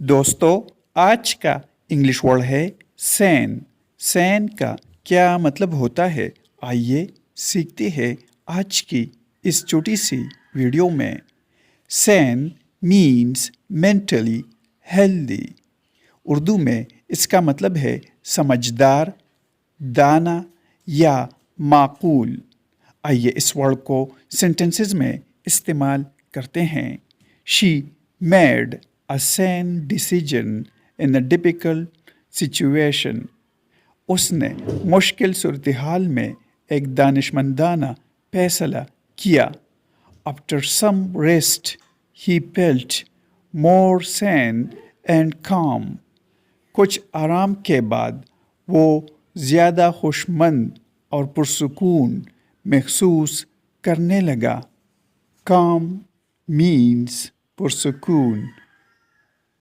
दोस्तों, आज का इंग्लिश वर्ड है सैन। सैन का क्या मतलब होता है? आइए सीखते हैं आज की इस छोटी सी वीडियो में। Sane means mentally healthy. Urdu में इसका मतलब है समझदार, दाना या माकूल। आइए इस वर्ड को सेंटेंसेस में इस्तेमाल करते हैं। She made a sane decision in a difficult situation. उसने मुश्किल सूरत-ए-हाल में एक दानिशमंदाना फैसला किया। After some rest, he felt more sane and calm. कुछ आराम के बाद वो ज़्यादा खुशमंद और पुरसुकून महसूस करने लगा। Calm means पुरसुकून।